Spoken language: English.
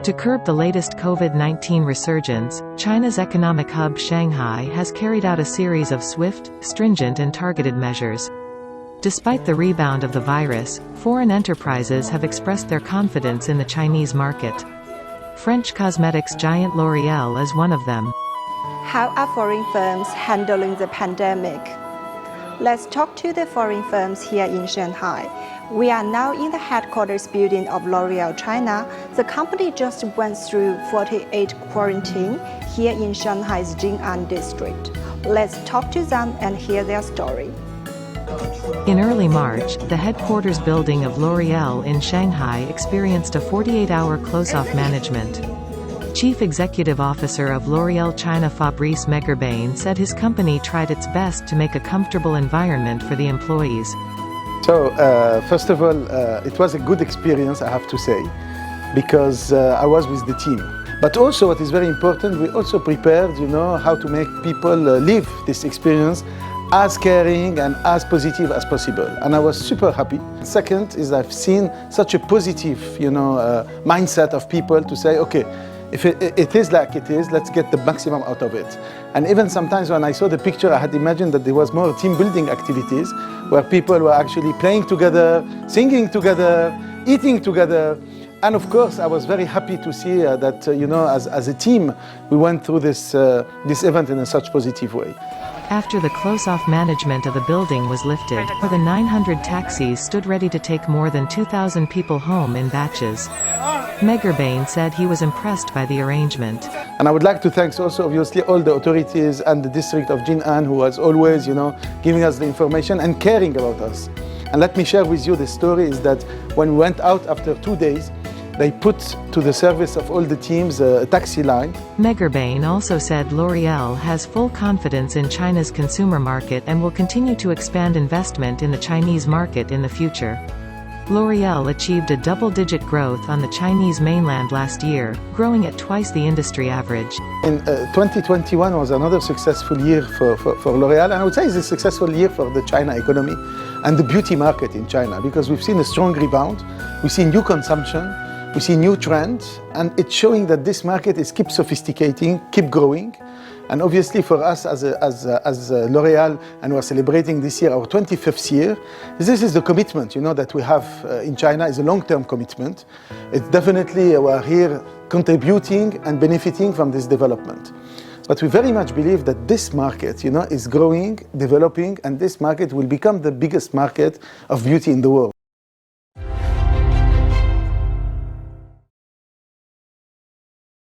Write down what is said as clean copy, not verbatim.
To curb the latest COVID-19 resurgence, China's economic hub Shanghai has carried out a series of swift, stringent and targeted measures. Despite the rebound of the virus, foreign enterprises have expressed their confidence in the Chinese market. French cosmetics giant L'Oréal is one of them. How are foreign firms handling the pandemic? Let's talk to the foreign firms here in Shanghai. We are now in the headquarters building of L'Oréal China. The company just went through 48 quarantine here in Shanghai's Jing'an district. Let's talk to them and hear their story. In early March, the headquarters building of L'Oréal in Shanghai experienced a 48-hour close-off management. Chief Executive Officer of L'Oréal China Fabrice Megerbain said his company tried its best to make a comfortable environment for the employees. So, first of all, it was a good experience, I have to say, because I was with the team. But also, what is very important, we also prepared, how to make people live this experience as caring and as positive as possible. And I was super happy. Second is I've seen such a positive, mindset of people to say, okay, if it is like it is, let's get the maximum out of it. And even sometimes when I saw the picture, I had imagined that there was more team building activities where people were actually playing together, singing together, eating together. And of course, I was very happy to see that, as a team, we went through this event in a such positive way. After the close-off management of the building was lifted, more than 900 taxis stood ready to take more than 2,000 people home in batches. Megerbain said he was impressed by the arrangement. And I would like to thank also, obviously, all the authorities and the district of Jing'an who was always, giving us the information and caring about us. And let me share with you the story is that when we went out after 2 days, they put to the service of all the teams a taxi line. Megerbain also said L'Oréal has full confidence in China's consumer market and will continue to expand investment in the Chinese market in the future. L'Oréal achieved a double-digit growth on the Chinese mainland last year, growing at twice the industry average. In 2021 was another successful year for L'Oréal, and I would say it's a successful year for the China economy and the beauty market in China, because we've seen a strong rebound, we see new consumption, we see new trends, and it's showing that this market keep sophisticating, keep growing. And obviously for us as L'Oréal, and we're celebrating this year our 25th year, this is the commitment that we have in China, is a long-term commitment. It's definitely we're here contributing and benefiting from this development. But we very much believe that this market is growing, developing, and this market will become the biggest market of beauty in the world.